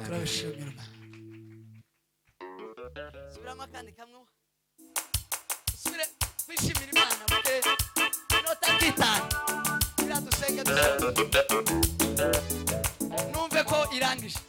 turabishimira Imana. Subiramo akandi kamwe usubire kwishimira Imana muke inota kitanu iradusenge numve ko irangije.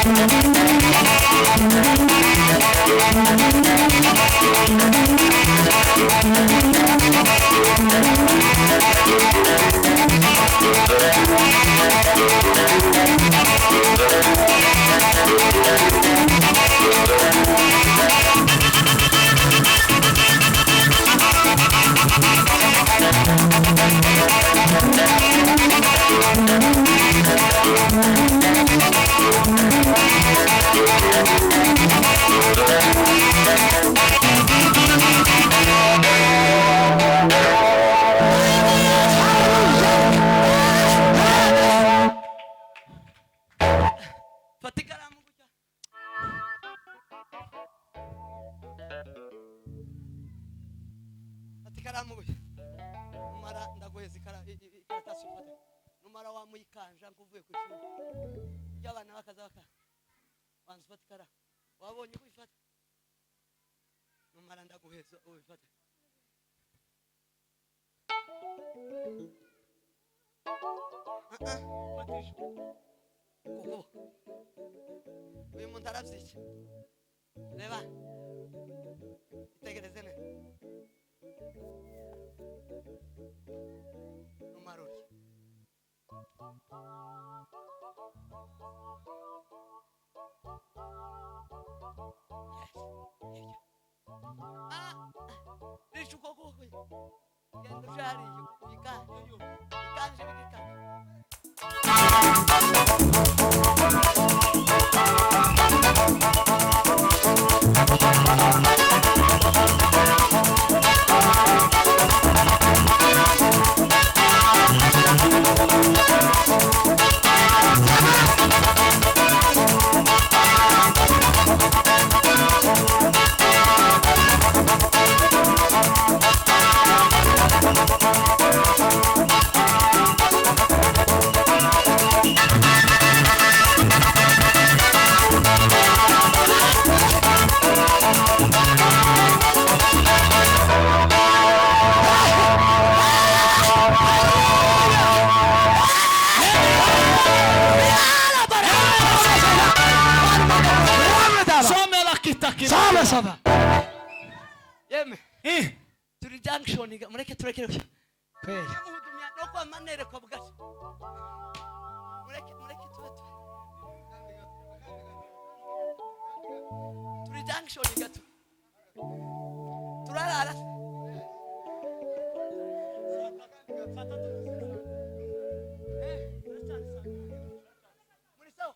Thank you. numara wamuyikanja nkuvuye ku ishuri ry'abana bakaza wanza ufata ikara wabonye uko ifata numara ndaguheza ubifata kuko uyu muntu arabyiki reba itegereze neza numaruri rishu koko genda ujari ikanje bigikanje Saba. Yeme. Turi junction mureke turekere. Kweli. Muhudumya no kwa manere kwa bugati. Mureke tuwe. Turi junction gato. Turarara. Muri sawa.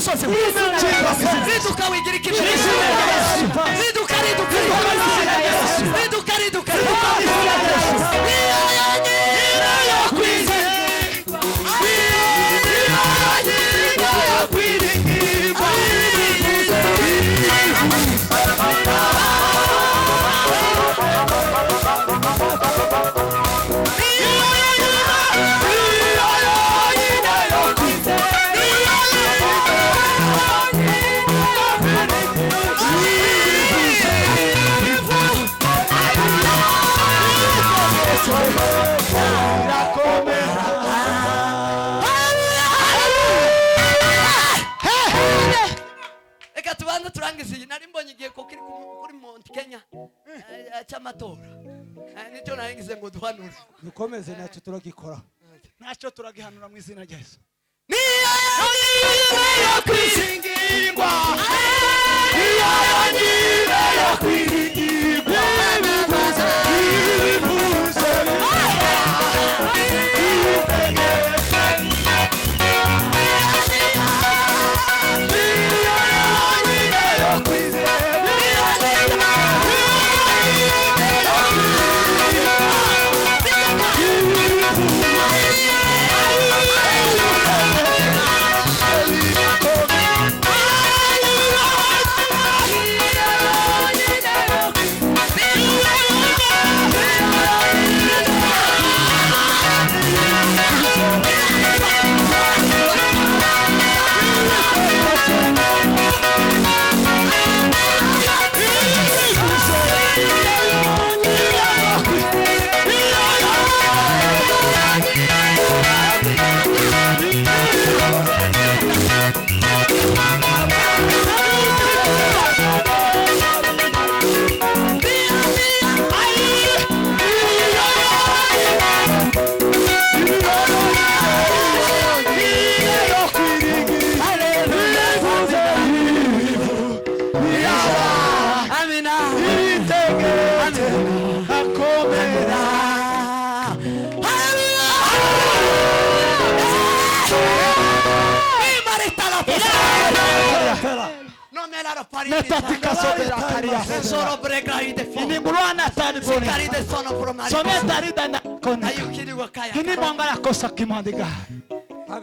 umusozi riduka wigira ikibiri riduka riduka riduka riduka nari mbonye igihe ko kiri kuri Mount Kenya cy'amatora nicyo naringize ngo duhanure dukomeze nacyo turagikora ntacyo turagihanura mu izina rya Yesu niyo kwisingirwa niyo kwiringirwa solo bregai de fondo ini mulwana tani boni cari de sono promari someta rida na kona ayukiri wakaya ini mongala kosa kimandiga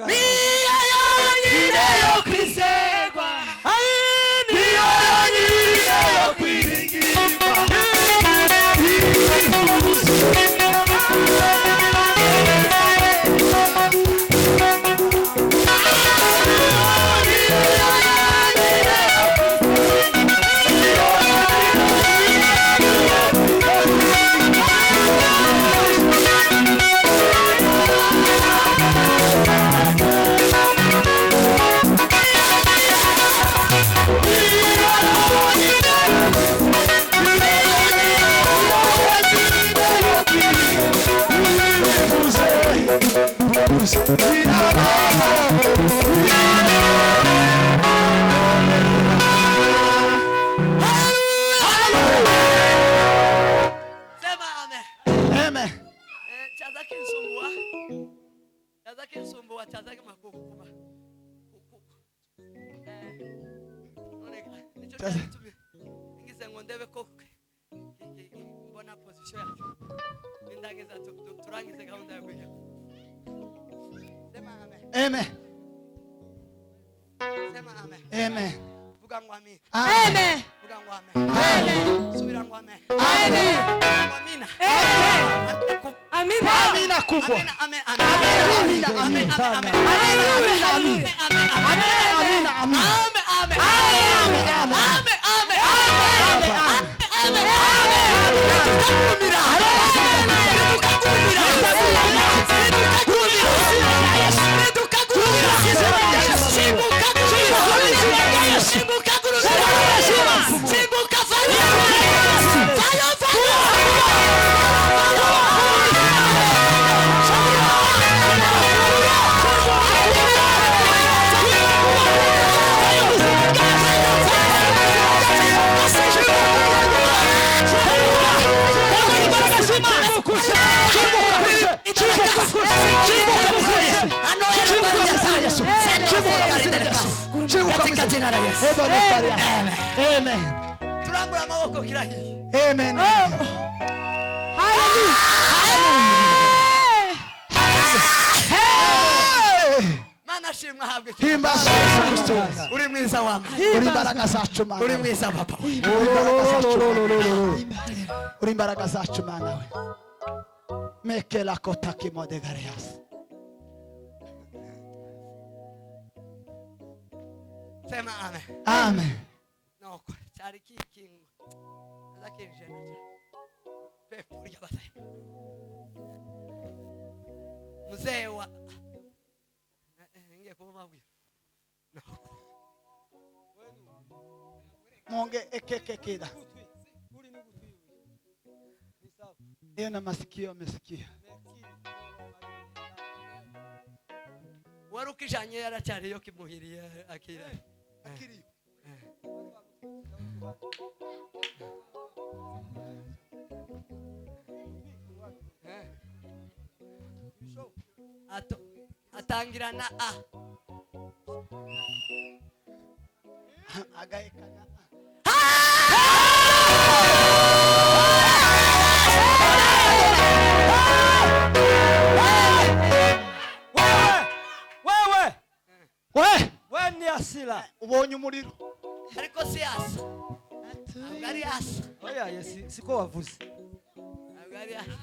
niyo kwisegwa niyo kwiringirwa Amen. Amen. Amen. Amina kubwa. katika jina la Yesu. Amen. Turambura amaboko kirahiye. Amen. Mana shimwa habwe. Himbaza Kristo. Uri mwiza wama. Uri imbaraga zacu Mana. Uri mwiza papa. Uri imbaraga zacu Mana we. Mekela kota kimodegarias. Sema amen. Amen. No, cyari kikingo. Azakenje naje. Pepo ya batay. Mzee wa ngiye kuba mabwira. No. Monge ekeke kida. Yeye na masikio amesikia. Warukijanye yaracyari yo kimuhiriye akira. Akiri. Atangira na a. Agaeka na we ni asila ubonye umuriro. Ariko si asa. Agari asa. oya yesi siko wavuze Agari asa.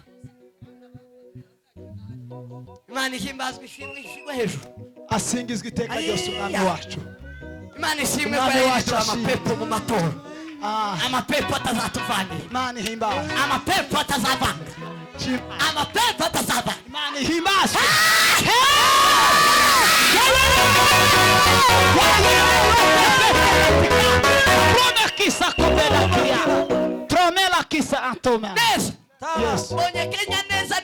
Imana ihimbazwe ishimwe hejuru. Asingizwe iteka ryose umwami wacu. Imana ishimwe kwa yacu amapepo mu matora. Amapepo atazatuvanira. Imana ihimbaza. Amapepo atazavanga. Amapepo atazavanga. Imana ihimbaza. Tromela kisa atoma. Neza. Yes. Bonye Kenya neza.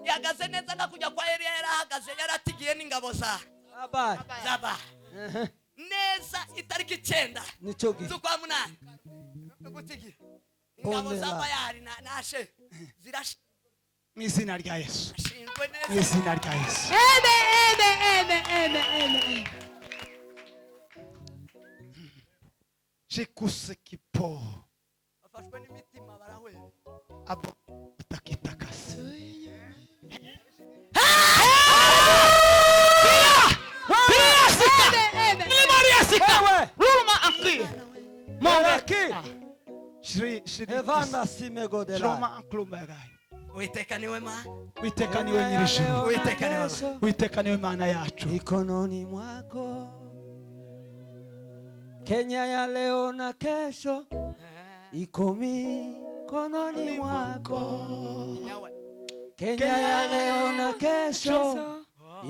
Yagaze neza nakujya kwa Elia yarahagaze yaratigiye n'ingabo za abari zaba. Neza itariki 9 nico gihe z'ukwa munani. Gutigira. Ingabo zaba yari nashe zirash. Mu izina rya Yesu. Ashinzwe Mu neza. izina rya Yesu. Amen. Jekuse kipo. Afashwe n'imitima barahwe. Abo takitakasi. evana simegodela Roma anklumegai. Uiteka niwe ma. Uiteka niwe nyir'ijuru. Uiteka niwe. Uiteka niwe Mana yacu. mikononi mwako Kenya ya leo na kesho iko mikononi mwako. Kenya ya leo na kesho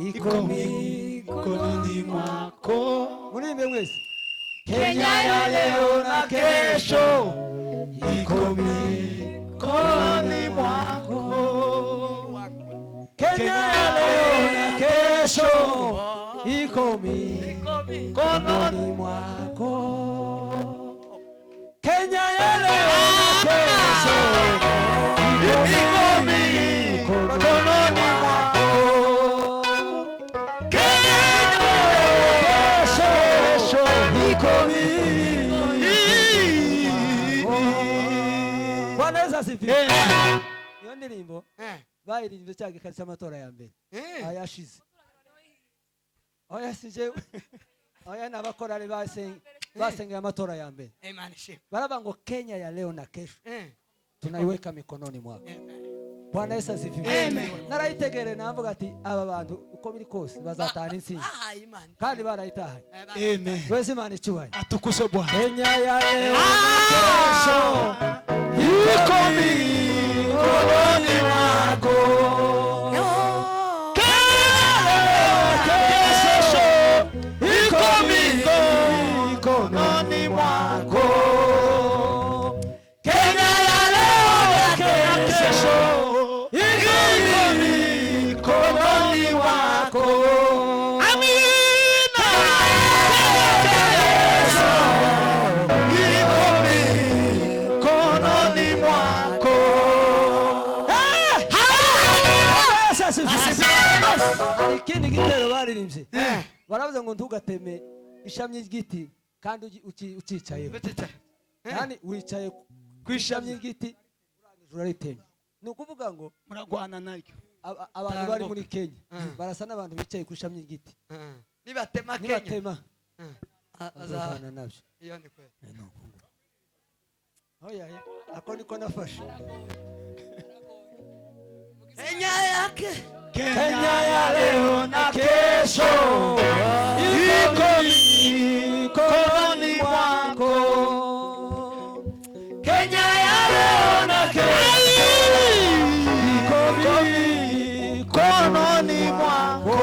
iko mikononi mwako. Mulimbe mwezi. Kenya ya leo na kesho iko mikononi mwako. Kenya ya leo na kesho iko mikononi mwako. Kenya ya leo na kesho iko mikononi mwako. Kenya ya kesho iko mikononi mwako. Bwana Yesu asifiwe. Iyo ndirimbo bayiririmbe cya gikari cy'amatora ya mbere ayashize. Oya sije oya n'abakorari basengera amatora ya mbere. Imana ishimwe. Baraba ngo Kenya ya leo na kesho tunaiweka mikononi mwako. Bwana Yesu asifiwe. Narayitegereye navuga ati aba bantu uko biri kose bazatahana intsinzi kandi barayitahaye. Amen. Wese Imana icyubahiro. Atukuzwe Bwana. Kenya ya leo na kesho iko mikononi mwako. Mikononi mwako. Kenya ya leo na kesho iko mikononi mwako. Amina. Kesho iko mikononi mwako. Ikindi gitero baririmbye baravuze ngo ntugateme ishami ry'igiti kandi ucicayeho kandi wicaye ku ishami ry'igiti urangije uraritema. Ni ukuvuga ngo muragwana naryo. abantu bari muri Kenya barasa n'abantu bicaye ku ishami ry'igiti. Nibatema Kenya azahana nabyo. iyo ni kweli. Oya ako niko nafashe. Kenya ya leo na kesho iko mikononi mwako. Kenya ya leo na kesho iko mikononi mwako.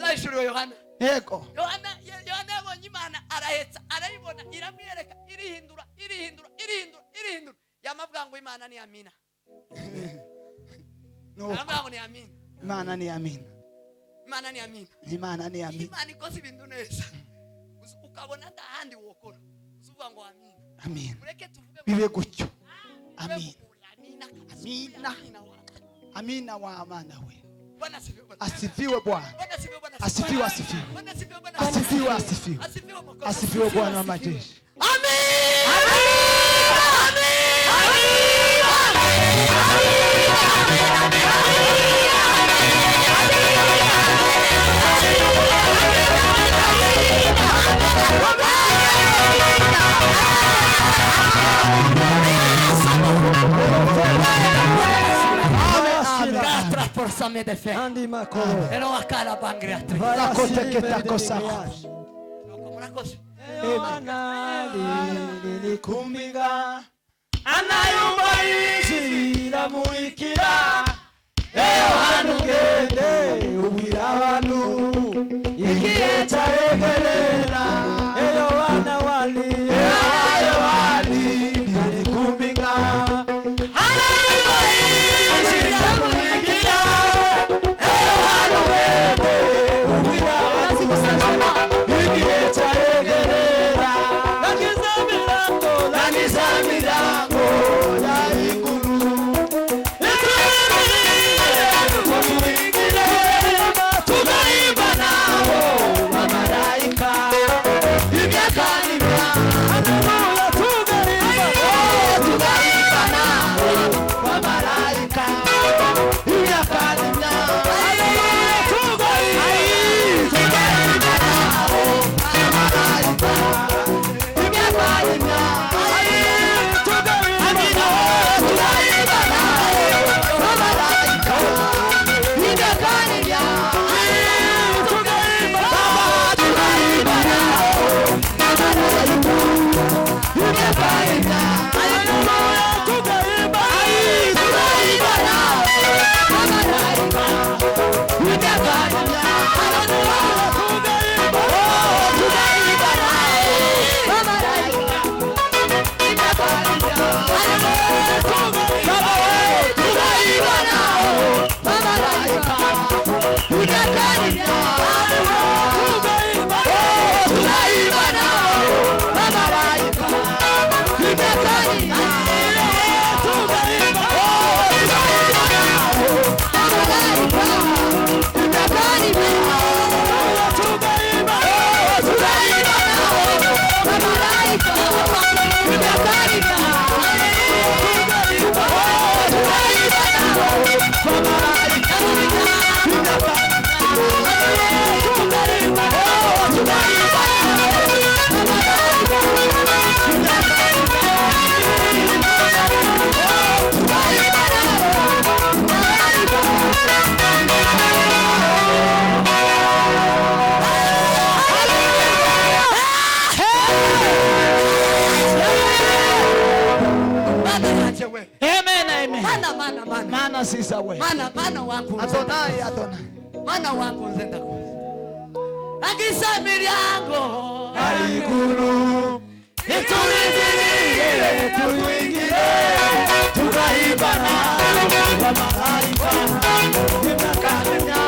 Zaishuwe Yohana. Yego. Yohana yabonye Imana arahetsa arayibona iramwereka irihindura. Yamavuga ngo Imana ni Amina. Yamavuga ngo ni Amina. Imana ni Amina. Imana ni Amina. Imana ni Amina. Imana ikoze ibintu neza. Ukabona ndahandi wokora. Uzuvuga ngo Amina. Amin. Mureke tuvuge Bibe gutyo. Amin. Amina. Amina wa amana we. Asifiwe Bwana. Asifiwe. Asifiwe Bwana wa majeshi. Andi makoro. Ero akala bangreatri. Rakote ketakosa. Nilikumbinga anayumba izira muikira eyo hanugende ubwira abantu igihe cyaregerera eyo wana wali nilikumbinga anayumba izira muikira eyo hanugende ubwira abantu igihe cyaregerera milango ya ikulu tunaimba nao mamalaika imiaka tunaimba nao mamalaika imiaka Mana sisa we. Mana wangu. Adonai. Mana wangu nzenda kwa. Akisa miliango. iguru itubigirire tubigire tugahimbana abamarayika imyakanya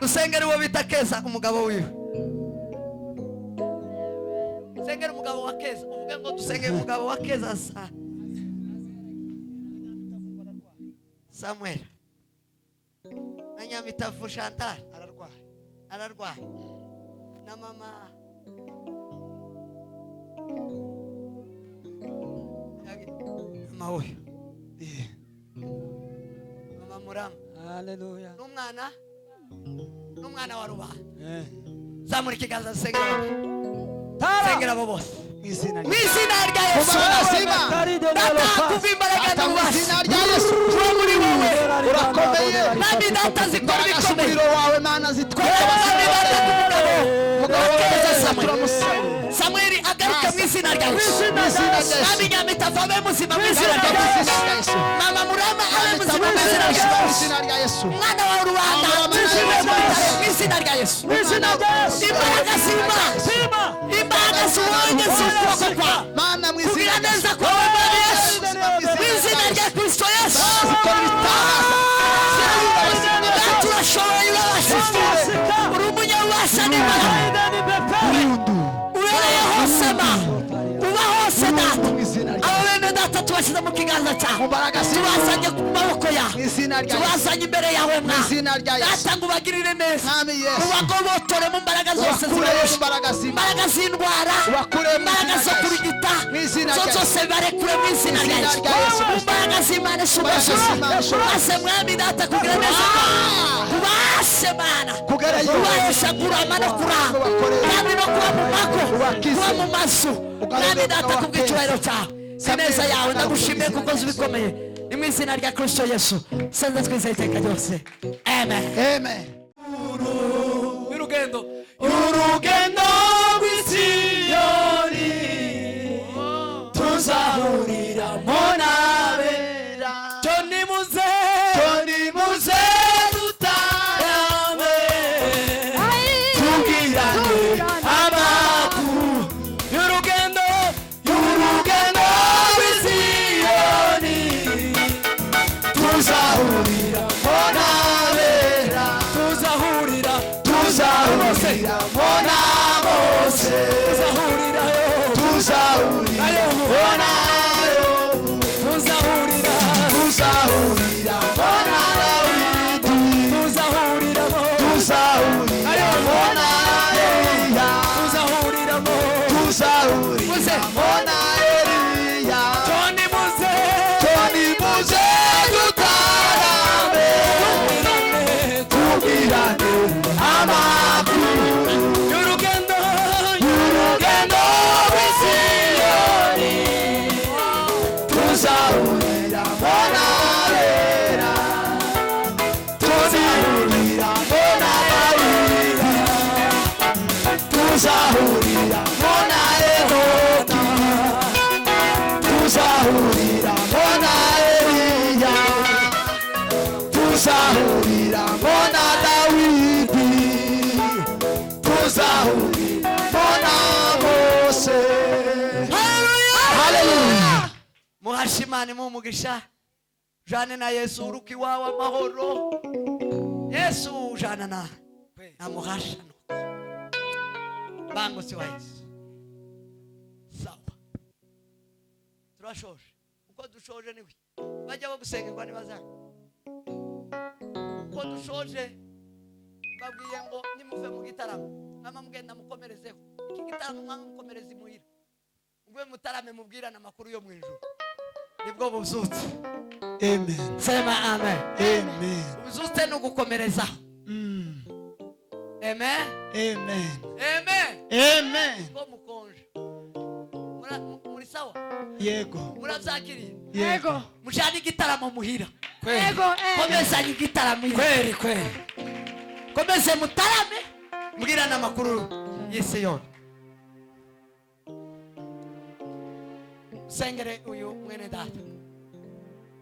Sengera uwo bita Keza umugabo wiwe. Sengera umugabo wa Keza. Uvuge ngo dusengere umugabo wa Keza Samuel. Anyamitafu Chantal ararwaye. Na mama Mawe. Mama Murama. Hallelujah. N'umwana wa rubanda. Zamura ikiganza sengera abo bose. Mwizina rya Yesu. Kuva imbaraga n'ububasha rya Yesu muri wowe urakomeye. Nami data zikora bikomeye. wawe mana zitwara. Samuel agaruka mwizina rya Yesu. Nami Nyamitava abe muzima mwizina rya Yesu. Mama Murama abe muzima mwizina rya Yesu. Mwana wa rubanda mwizina rya Yesu. Imbaraga zima. Imbaraga zibonye z'ukuboko kwa mana kugira neza kwawe Mana Yesu. Mwizina rya Kristo Yesu. Turashoboye urabasha. Uri umunyabubasha n'Imana. Ubereye hose ma. Uba hose data. Abo bene data tubashyize mu kiganza cyawe. Tubazanye ku maboko yawe. Tubazanye imbere yawe mwana. Data ngo ubagirire neza. Ubagobotore mu mbaraga zose zibaresha. Imbaraga z'indwara. Imbaraga zo kurigita. Zose barekure mu izina rya Yesu. Imbaraga z'Imana ishobora. Ubase mwami data kugira neza. Ubase mana. Ubahesha kurama no kuramba. Kandi no kuba mu mago. Kuba mu mazu. Mwami data kubw'icyubahiro cyawe. Sineza yawe ndagushimiye kuko zibikomeye. Ni mu izina rya Kristo Yesu. Senza twizeye iteka ryose. Amen. Amen. Urugendo rw'Isiyoni tuzahuriramo n'abera. Toni muze dutarame tubwirane amakuru tuzahuriramo na Mose, tuzahuriramo nayo, tuzahuriramo na Dawidi, tuzahuriramo na Eliya, tuzahuriramo na Eliya. Toni muze dutarame, tubwirane amakuru y'urugendo rw'Isiyoni, tuzahuriramo n'abera, tuzahuriramo na Dawidi, tuzahuriramo na Yehova, tuzahuriramo na Eliya, tuzahuriramo na Dawidi, tuzahuriramo na Mose. Haleluya. muhashimane mu mugisha jane na Yesu uruki wawe amahoro. Yesu jana na muhashano bango si wa Yesu. Sawa, turashoje. Uko dushoje niwe bajya bagusengerwa nibazanga. Uko dushoje babwiye ngo nimuve mu gitaramo mama mugenda mukomerezeho iki gitaramo mama mukomereze imuhira ubwe mutarame mubwirana amakuru yo mu ijuru nibwo buzutse. Amen. Sema amen. Amen. Buzutse no gukomereza. Amen. Amen. Amen. Amen. Ko mukonje muri sawa Yego. murabyakiriye. Yego. Mujani gitaramo muhira. Yego. Komeza gitaramo kweri kweri. Komeze mutarame mbwirana amakuru y'Isiyoni. Sengere uyu mwene data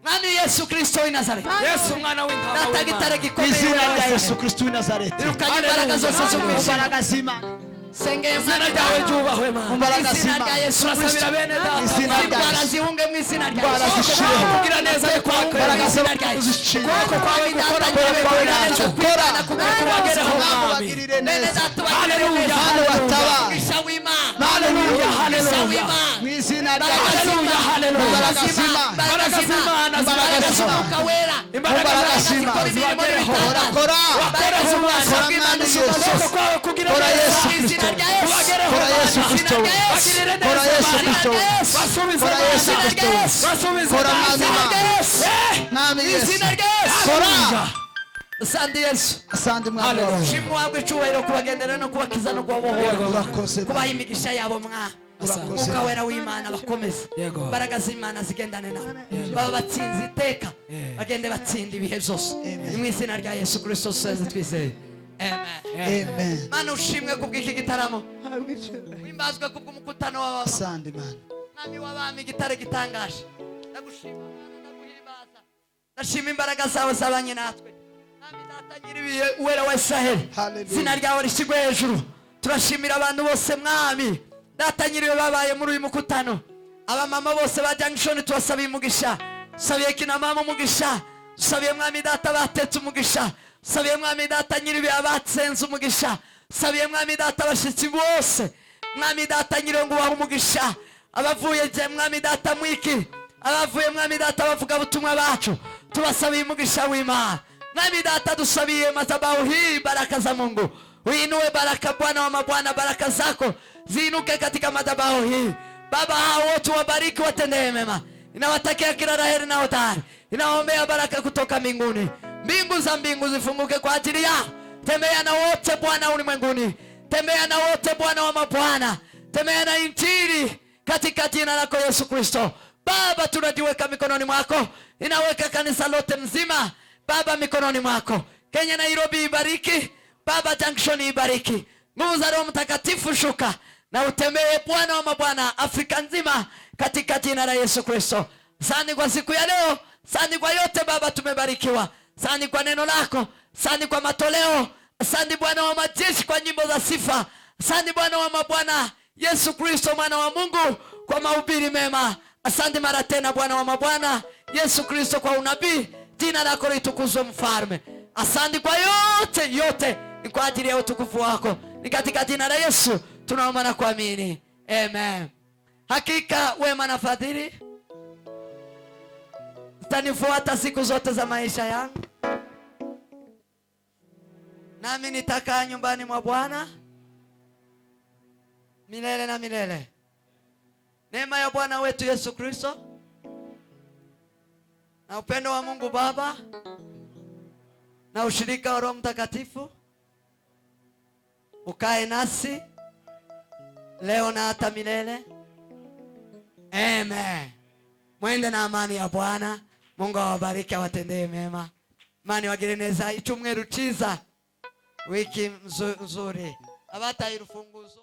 Mwami Yesu Kristo w'i Nazareti. Yesu mwana w'intama Data gitare gikomeye Izina rya Yesu Kristo w'i Nazareti. irukanye imbaraga zose z'umwijima. Imbaraga z'Imana. Sengeye izina ryawe ryubahwe Mana. Imbaraga izina z'Imana. rya Yesu Turasabira bene data Izina rya Imbaraga Yesu. zihunge mu izina rya Imbaraga Yesu. zishireho. kugira neza ni kwawe. Imbaraga izina rya Yesu. zishireho. Ukuboko kwawe gukora Ukuboko kwawe ntacyo gukora. kubagereho Mwami. Bagirire Bene neza. data Haleluya. Hano bataba. umugisha w'Imana. Haleluya. Haleluya. Mu izina rya Haleluya. Yesu. Haleluya. Imbaraga z'Imana. Imbaraga z'Imana Imbaraga zibagereho. z'Imana. Umwuka wera. Imbaraga z'Imana zibagereho. Kora. Wakora z'Imana. Kora Mwami Yesu. Ukuboko kwawe kugira Kora neza. Yesu Izina Kristo. rya Yesu. Kubagereho Kora Yesu Mana. Kristo. Bagirire neza Kora Yesu Mana. Kristo. Basubize Kora Mana. Yesu Kristo. Basubize Kora Mana. Mwami Izina rya Mana. Yesu. Mwami Yesu. Izina rya Yesu. Kora. Asante Yesu. Asante Mwami Haleluya. wawe. Shimwe wabwe icyubahiro kubagendera no kubakiza no kubabohora. Urakoze Baba. Kubaha imigisha yabo mwa. Urakoze. Umwuka wera w'Imana bakomeze. Yego. Imbaraga z'Imana zigendane nabo. Baba batsinze iteka. Bagende batsinda ibihe byose. Mu izina rya Yesu Kristo twizeye. Amen. Amen. Mana ushimwe kubw'iki gitaramo. Wimbazwe kubw'umukutano w'abama. Asante Mana. Mwami w'abami igitare gitangaje. Ndagushima Mana, ndaguhimbaza. Ndashima imbaraga zawe zabanye natwe. Mwami data nyiribiye uwera wa Israheli. Hallelujah. Izina ryawe rishyirwe hejuru. Turashimira abantu bose mwami. Data nyiriwe babaye muri uyu mukutano. Abamama bose ba Junction tubasabiye umugisha. Sabiye kina mama umugisha. Sabiye mwami data batetse umugisha. Sabiye mwami data nyiribiye abatsenze umugisha. Sabiye mwami data abashitsi bose. Mwami data nyiriwe ngo ubahe umugisha. Abavuye je mwami data mwiki. Abavuye mwami data bavuga butumwa bacu. Tubasabiye umugisha w'Imana. Mwami data dusabiye madhabahu hii baraka za Mungu. Uinue baraka Bwana wa mabwana, baraka zako ziinuke katika madhabahu hii. Baba, hao wote wabariki, watendee mema. Inawatakia kila laheri na hodari. Inaombea baraka kutoka mbinguni. Mbingu za mbingu zifunguke kwa ajili yao. Tembea na wote Bwana ulimwenguni. Tembea na wote Bwana wa mabwana. Tembea na injili katika jina lako Yesu Kristo. Baba, tunajiweka mikononi mwako. Inaweka kanisa lote mzima Baba mikononi mwako. Kenya Nairobi ibariki. Baba Junction ibariki. Nguvu za Roho Mtakatifu shuka na utembee Bwana wa mabwana Afrika nzima katika jina la Yesu Kristo. Asante kwa siku ya leo. Asante kwa yote Baba, tumebarikiwa. Asante kwa neno lako. Asante kwa matoleo. Asante Bwana wa majeshi kwa nyimbo za sifa. Asante Bwana wa mabwana Yesu Kristo mwana wa Mungu kwa mahubiri mema. Asante mara tena Bwana wa mabwana Yesu Kristo kwa unabii. Jina lako litukuzwe mfalme. Asante kwa yote ni kwa ajili ya utukufu wako. Ni katika jina la Yesu tunaomba na kuamini. Amen. Hakika wema na fadhili zitanifuata siku zote za maisha yangu, nami nitakaa nyumbani mwa Bwana milele na milele. Neema ya Bwana wetu Yesu Kristo na upendo wa Mungu Baba na ushirika wa Roho Mtakatifu ukae nasi leo na hata milele. Amen. Mwende na amani ya Bwana. Mungu awabariki, awatendee mema. Imani wagire neza icyumweru cyiza, wiki nzuri. Abataye urufunguzo